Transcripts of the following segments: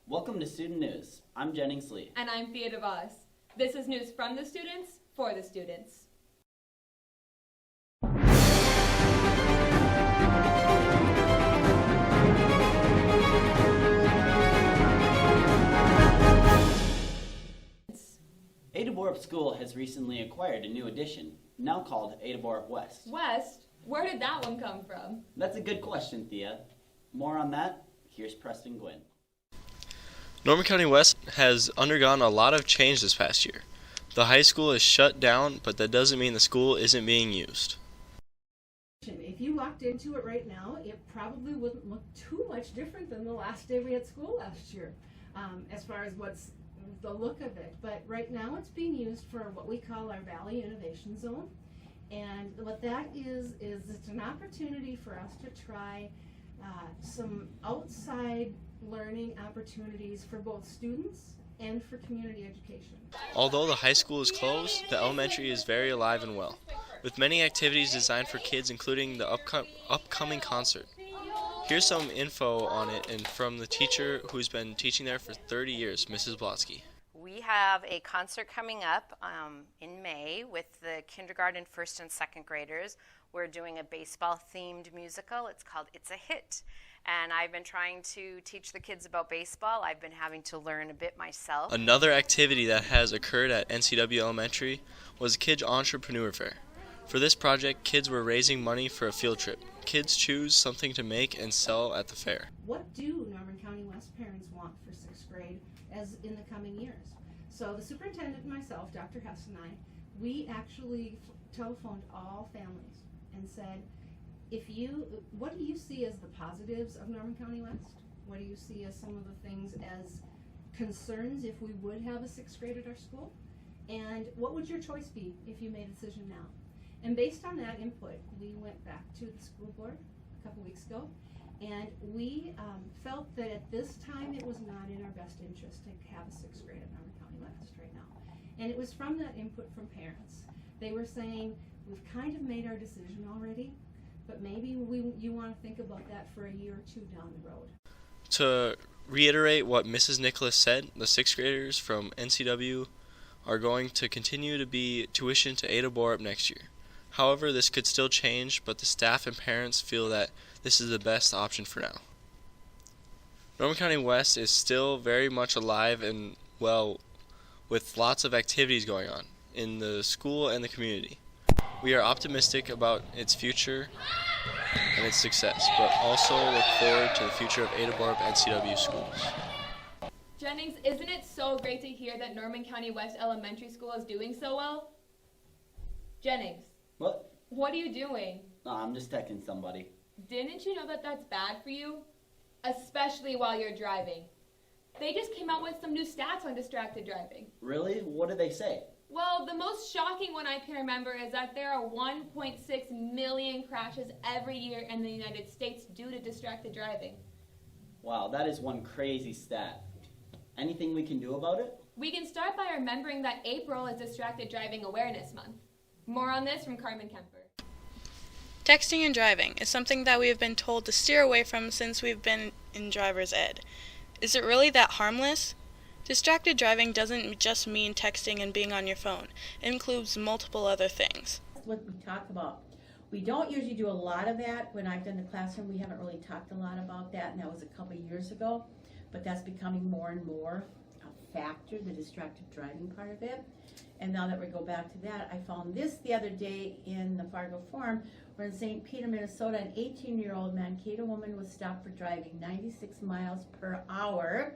Welcome to Student News. I'm Jennings Lee. And I'm Thea DeVos. This is news from the students, for the students. Ada-Borup School has recently acquired a new addition, now called Ada-Borup-West. West? Where did that one come from? That's a good question, Thea. More on that, here's Preston Gwynn. Norman County West has undergone a lot of change this past year. The high school is shut down, but that doesn't mean the school isn't being used. If you walked into it right now, it probably wouldn't look too much different than the last day we had school last year, as far as what's the look of it. But right now it's being used for what we call our Valley Innovation Zone. And what that is it's an opportunity for us to try some outside learning opportunities for both students and for community education. Although the high school is closed, the elementary is very alive and well, with many activities designed for kids, including the upcoming concert. Here's some info on it and from the teacher who's been teaching there for 30 years, Mrs. Blotsky. We have a concert coming up in May with the kindergarten, first and second graders. We're doing a baseball-themed musical. It's called It's a Hit. And I've been trying to teach the kids about baseball. I've been having to learn a bit myself. Another activity that has occurred at NCW Elementary was Kids Entrepreneur Fair. For this project, kids were raising money for a field trip. Kids choose something to make and sell at the fair. What do Norman County West parents want for sixth grade as in the coming years? So the superintendent and myself, Dr. Hess and I, we actually telephoned all families and said, what do you see as the positives of Norman County West? What do you see as some of the things as concerns if we would have a sixth grade at our school? And what would your choice be if you made a decision now? And based on that input, we went back to the school board a couple weeks ago, and we felt that at this time it was not in our best interest to have a sixth grade at Norman County West right now. And it was from that input from parents. They were saying, we've kind of made our decision already, but maybe you want to think about that for a year or two down the road. To reiterate what Mrs. Nicholas said, the sixth graders from NCW are going to continue to be tuition to Ada-Borup next year. However, this could still change, but the staff and parents feel that this is the best option for now. Norman County West is still very much alive and well, with lots of activities going on in the school and the community. We are optimistic about its future and its success, but also look forward to the future of Ada-Borup NCW schools. Jennings, isn't it so great to hear that Norman County West Elementary School is doing so well? Jennings. What? What are you doing? No, I'm just texting somebody. Didn't you know that that's bad for you? Especially while you're driving. They just came out with some new stats on distracted driving. Really? What did they say? Well, the most shocking one I can remember is that there are 1.6 million crashes every year in the United States due to distracted driving. Wow, that is one crazy stat. Anything we can do about it? We can start by remembering that April is Distracted Driving Awareness Month. More on this from Carmen Kemper. Texting and driving is something that we have been told to steer away from since we've been in driver's ed. Is it really that harmless? Distracted driving doesn't just mean texting and being on your phone. It includes multiple other things. What we talk about. We don't usually do a lot of that. When I've done the classroom, we haven't really talked a lot about that, and that was a couple of years ago. But that's becoming more and more a factor, the distracted driving part of it. And now that we go back to that, I found this the other day in the Fargo Forum, where in St. Peter, Minnesota, an 18-year-old Mankato woman was stopped for driving 96 miles per hour.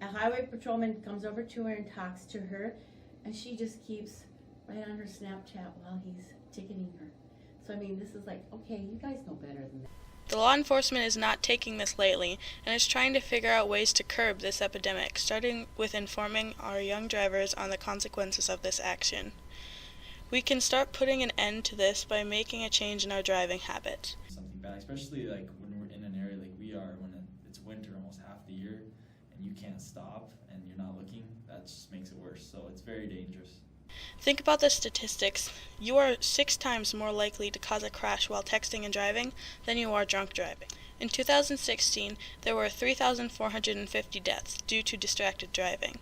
A highway patrolman comes over to her and talks to her, and she just keeps right on her Snapchat while he's ticketing her. So, I mean, this is like, okay, you guys know better than that. The law enforcement is not taking this lightly and is trying to figure out ways to curb this epidemic, starting with informing our young drivers on the consequences of this action. We can start putting an end to this by making a change in our driving habits. Something bad, especially like when we're in an area like we are, when it's winter almost half the year and you can't stop and you're not looking, that just makes it worse. So it's very dangerous. Think about the statistics. You are 6 times more likely to cause a crash while texting and driving than you are drunk driving. In 2016, there were 3,450 deaths due to distracted driving.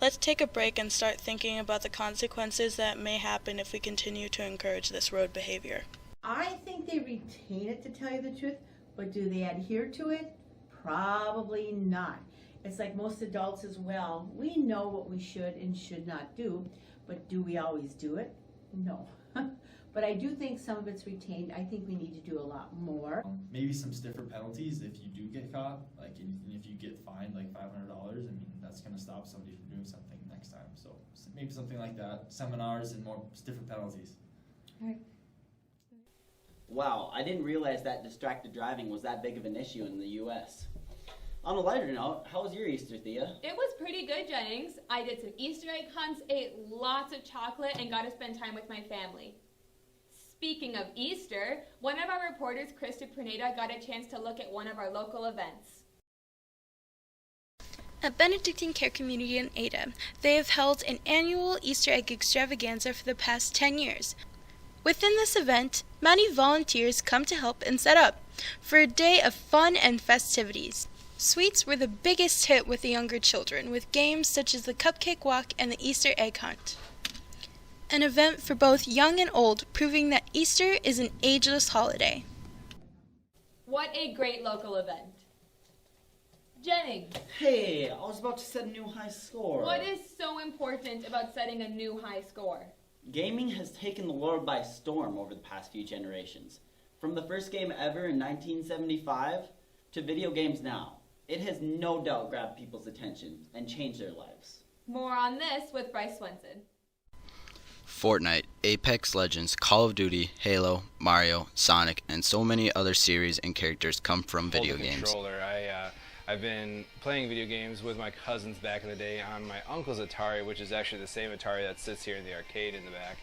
Let's take a break and start thinking about the consequences that may happen if we continue to encourage this road behavior. I think they retain it, to tell you the truth, but do they adhere to it? Probably not. It's like most adults as well. We know what we should and should not do, but do we always do it? No. But I do think some of it's retained. I think we need to do a lot more. Maybe some stiffer penalties if you do get caught, like and if you get fined like $500, I mean, that's going to stop somebody from doing something next time. So maybe something like that, seminars and more stiffer penalties. All right. Wow, I didn't realize that distracted driving was that big of an issue in the U.S. On a lighter note, how was your Easter, Thea? It was pretty good, Jennings. I did some Easter egg hunts, ate lots of chocolate, and got to spend time with my family. Speaking of Easter, one of our reporters, Krista Perneda, got a chance to look at one of our local events. At Benedictine Care Community in Ada, they have held an annual Easter egg extravaganza for the past 10 years. Within this event, many volunteers come to help and set up for a day of fun and festivities. Sweets were the biggest hit with the younger children, with games such as the Cupcake Walk and the Easter Egg Hunt. An event for both young and old, proving that Easter is an ageless holiday. What a great local event. Jennings, Hey, I was about to set a new high score. what is so important about setting a new high score? Gaming has taken the world by storm over the past few generations. From the first game ever in 1975 to video games now, it has no doubt grabbed people's attention and changed their lives. More on this with Bryce Swenson. Fortnite, Apex Legends, Call of Duty, Halo, Mario, Sonic, and so many other series and characters come from video games. Controller. I've been playing video games with my cousins back in the day on my uncle's Atari, which is actually the same Atari that sits here in the arcade in the back.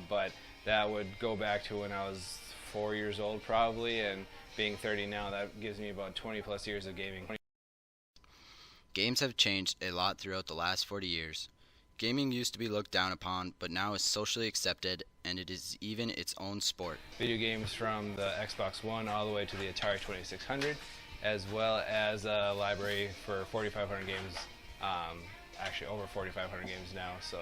But that would go back to when I was 4 years old probably, and being 30 now, that gives me about 20 plus years of gaming. Games have changed a lot throughout the last 40 years. Gaming used to be looked down upon, but now is socially accepted, and it is even its own sport. Video games from the Xbox One all the way to the Atari 2600, as well as a library for 4,500 games, actually over 4,500 games now. So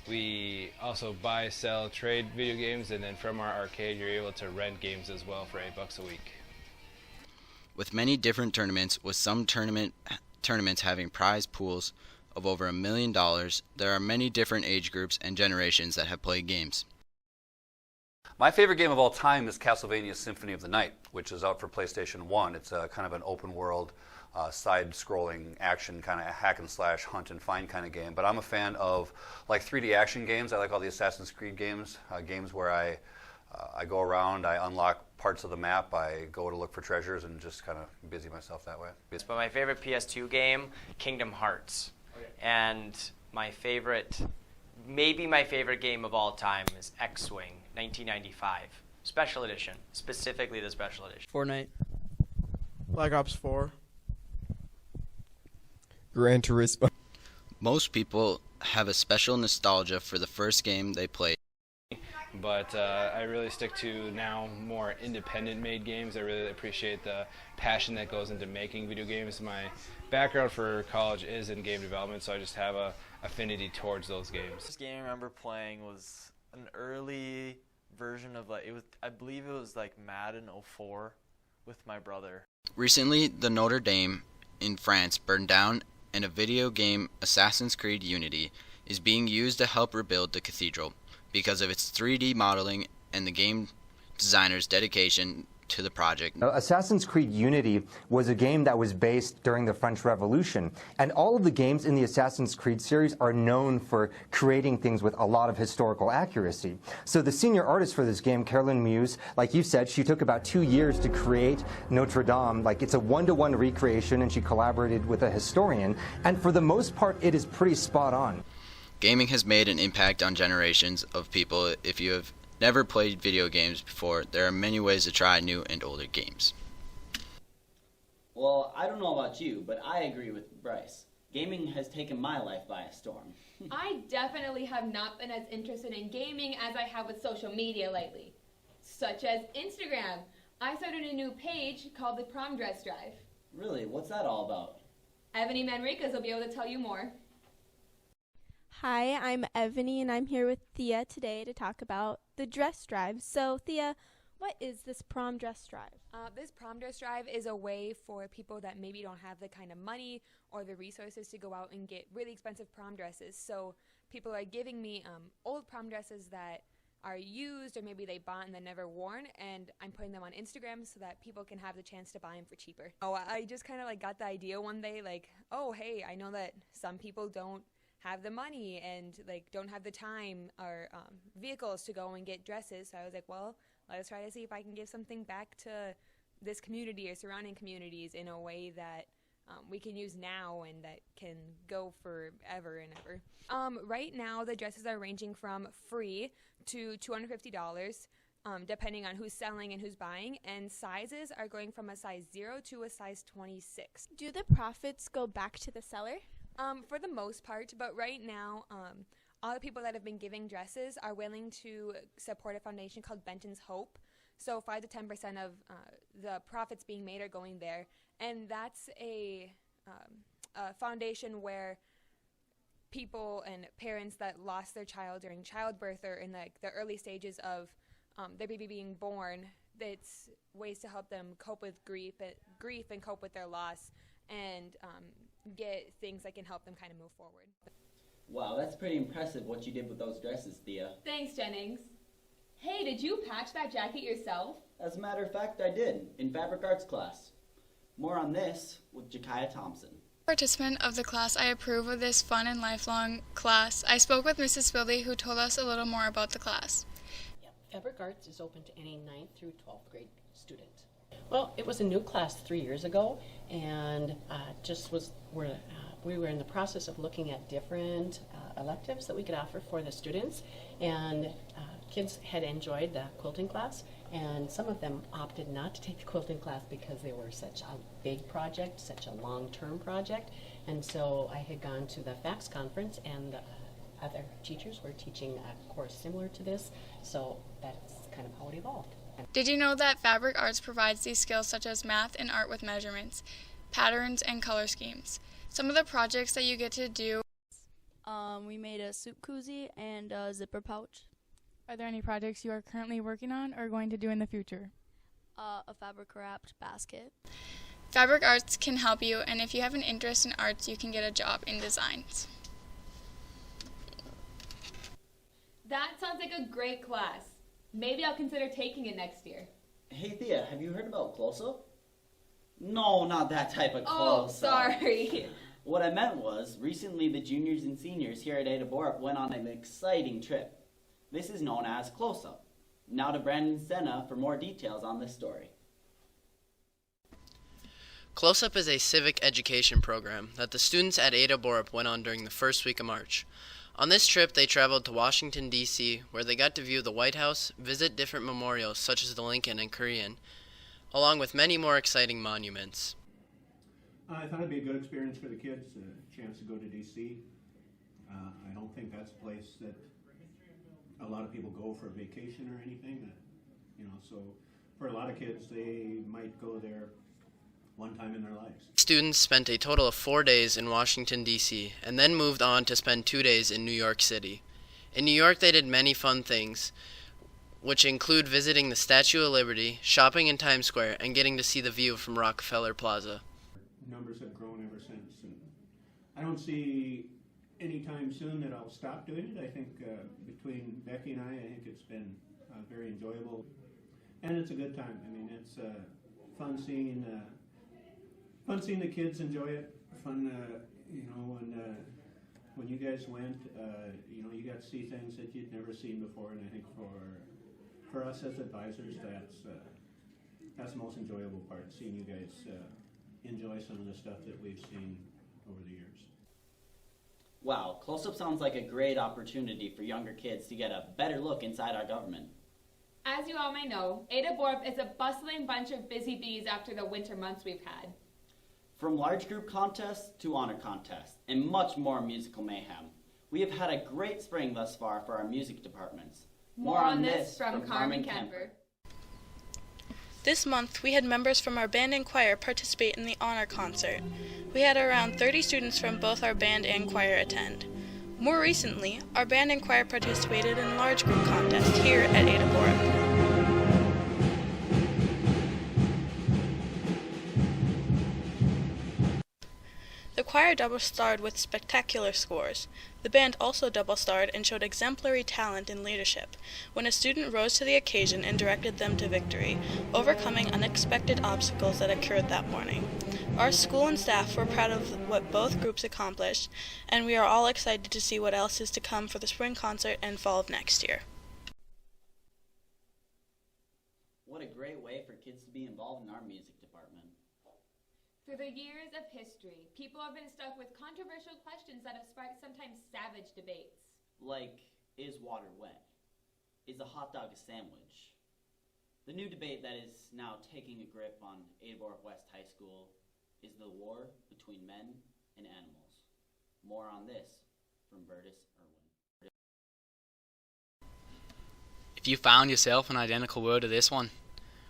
we also buy, sell, trade video games, and then from our arcade you're able to rent games as well for $8 a week. With many different tournaments, with some tournaments having prize pools of over $1 million, there are many different age groups and generations that have played games. My favorite game of all time is Castlevania Symphony of the Night, which is out for PlayStation 1. It's a kind of an open world, side-scrolling action kind of hack and slash, hunt and find kind of game. But I'm a fan of like 3D action games. I like all the Assassin's Creed games, games where I go around, I unlock parts of the map, I go to look for treasures and just kind of busy myself that way. But my favorite PS2 game, Kingdom Hearts. Okay. And my favorite, maybe my favorite game of all time is X-Wing, 1995. Special edition, specifically the special edition. Fortnite. Black Ops 4. Gran Turismo. Most people have a special nostalgia for the first game they played. But I really stick to now more independent made games. I really appreciate the passion that goes into making video games. My background for college is in game development, so I just have a affinity towards those games. This game I remember playing was an early version of I believe it was like Madden 04 with my brother. Recently, the Notre Dame in France burned down, and a video game, Assassin's Creed Unity, is being used to help rebuild the cathedral because of its 3D modeling and the game designer's dedication to the project. Assassin's Creed Unity was a game that was based during the French Revolution, and all of the games in the Assassin's Creed series are known for creating things with a lot of historical accuracy. So the senior artist for this game, Caroline Muse, like you said, she took about 2 years to create Notre Dame. Like, it's a one-to-one recreation, and she collaborated with a historian, and for the most part, it is pretty spot on. Gaming has made an impact on generations of people. If you have never played video games before, there are many ways to try new and older games. Well, I don't know about you, but I agree with Bryce. Gaming has taken my life by a storm. I definitely have not been as interested in gaming as I have with social media lately, such as Instagram. I started a new page called the Prom Dress Drive. Really? What's that all about? Ebony Manriquez will be able to tell you more. Hi, I'm Ebony, and I'm here with Thea today to talk about the dress drive. So, Thea, what is this prom dress drive? This prom dress drive is a way for people that maybe don't have the kind of money or the resources to go out and get really expensive prom dresses. So people are giving me old prom dresses that are used or maybe they bought and then never worn, and I'm putting them on Instagram so that people can have the chance to buy them for cheaper. Oh, I just kind of like got the idea one day, like, oh, hey, I know that some people don't have the money and like don't have the time or vehicles to go and get dresses. So I was like, well, let's try to see if I can give something back to this community or surrounding communities in a way that we can use now and that can go forever and ever. Right now, the dresses are ranging from free to $250, depending on who's selling and who's buying, and sizes are going from a size 0 to a size 26. Do the profits go back to the seller? For the most part, but right now, all the people that have been giving dresses are willing to support a foundation called Benton's Hope. So 5 to 10% of the profits being made are going there, and that's a foundation where people and parents that lost their child during childbirth or in like the early stages of their baby being born, it's ways to help them cope with grief and cope with their loss and get things that can help them kind of move forward. Wow, that's pretty impressive what you did with those dresses, Thea. Thanks, Jennings. Hey, did you patch that jacket yourself? As a matter of fact, I did, in fabric arts class. More on this with Jakaya Thompson. Participant of the class, I approve of this fun and lifelong class. I spoke with Mrs. Spildy, who told us a little more about the class. Yeah, fabric arts is open to any 9th through 12th grade student. Well, it was a new class 3 years ago, and we were in the process of looking at different electives that we could offer for the students, and kids had enjoyed the quilting class, and some of them opted not to take the quilting class because they were such a big project, such a long-term project, and so I had gone to the FACS conference, and the other teachers were teaching a course similar to this, so that's kind of how it evolved. Did you know that fabric arts provides these skills such as math and art with measurements, patterns, and color schemes? Some of the projects that you get to do. We made a soup koozie and a zipper pouch. Are there any projects you are currently working on or going to do in the future? A fabric wrapped basket. Fabric arts can help you, and if you have an interest in arts, you can get a job in designs. That sounds like a great class. Maybe I'll consider taking it next year. Hey, Thea, have you heard about CloseUp? No, not that type of Oh, CloseUp. sorry. What I meant was, recently the juniors and seniors here at Ada-Borup went on an exciting trip. This is known as CloseUp. Now to Brandon Senna for more details on this story. CloseUp is a civic education program that the students at Ada-Borup went on during the first week of March. On this trip, they traveled to Washington, D.C., where they got to view the White House, visit different memorials such as the Lincoln and Korean, along with many more exciting monuments. I thought it'd be a good experience for the kids, a chance to go to D.C. I don't think that's a place that a lot of people go for a vacation or anything, so for a lot of kids, they might go there one time in their lives. Students spent a total of 4 days in Washington, D.C., and then moved on to spend 2 days in New York City. In New York, they did many fun things, which include visiting the Statue of Liberty, shopping in Times Square, and getting to see the view from Rockefeller Plaza. Numbers have grown ever since, and I don't see any time soon that I'll stop doing it. I think between Becky and I think it's been very enjoyable, and it's a good time. I mean, it's fun seeing the kids enjoy it. Fun, when you guys went, you got to see things that you'd never seen before, and I think for us as advisors, that's the most enjoyable part, seeing you guys enjoy some of the stuff that we've seen over the years. Wow, CloseUp sounds like a great opportunity for younger kids to get a better look inside our government. As you all may know, Ada-Borup is a bustling bunch of busy bees after the winter months we've had. From large group contests to honor contests, and much more musical mayhem, we have had a great spring thus far for our music departments. More on this from Carmen Kemper. This month, we had members from our band and choir participate in the honor concert. We had around 30 students from both our band and choir attend. More recently, our band and choir participated in a large group contest here at Ada-Borup. The choir double-starred with spectacular scores. The band also double-starred and showed exemplary talent in leadership when a student rose to the occasion and directed them to victory, overcoming unexpected obstacles that occurred that morning. Our school and staff were proud of what both groups accomplished, and we are all excited to see what else is to come for the spring concert and fall of next year. What a great way for kids to be involved in our music department. Through the years of history, people have been stuck with controversial questions that have sparked sometimes savage debates. Like, is water wet? Is a hot dog a sandwich? The new debate that is now taking a grip on Ada-Borup-West High School is the war between men and animals. More on this from Bertus Irwin. If you found yourself an identical world to this one,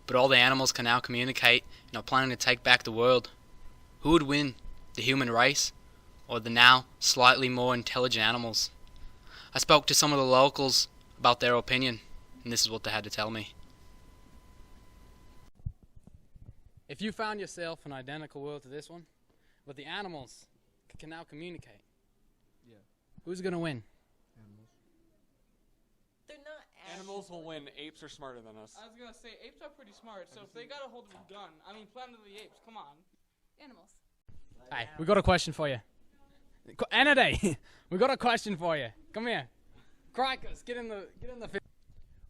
but all the animals can now communicate and are planning to take back the world, who would win, the human race or the now slightly more intelligent animals? I spoke to some of the locals about their opinion, and this is what they had to tell me. If you found yourself an identical world to this one, but the animals can now communicate, who's going to win? They're not Animals will win. Apes are smarter than us. I was gonna say apes are pretty smart, so if they got a hold of a gun, I mean Planet of the Apes, come on. Animals. Hey, we got a question for you. Anaday, we got a question for you. Come here. Crikers, get in the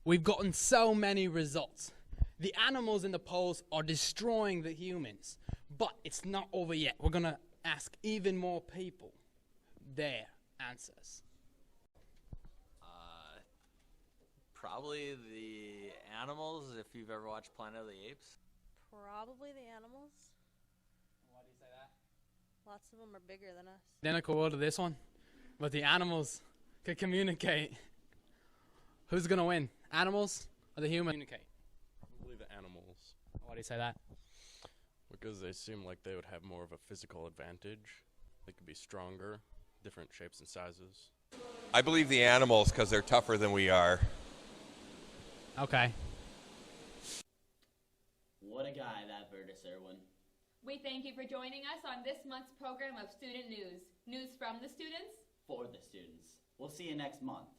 We've gotten so many results. The animals in the polls are destroying the humans, but it's not over yet. We're gonna ask even more people their answers. Probably the animals, if you've ever watched Planet of the Apes. Probably the animals. Why do you say that? Lots of them are bigger than us. Identical world to this one, but the animals can communicate. Who's gonna win? Animals or the human? Communicate. Probably the animals. Why do you say that? Because they seem like they would have more of a physical advantage. They could be stronger, different shapes and sizes. I believe the animals because they're tougher than we are. Okay. What a guy, that Bertus Irwin. We thank you for joining us on this month's program of Student News. News from the students, For the students. We'll see you next month.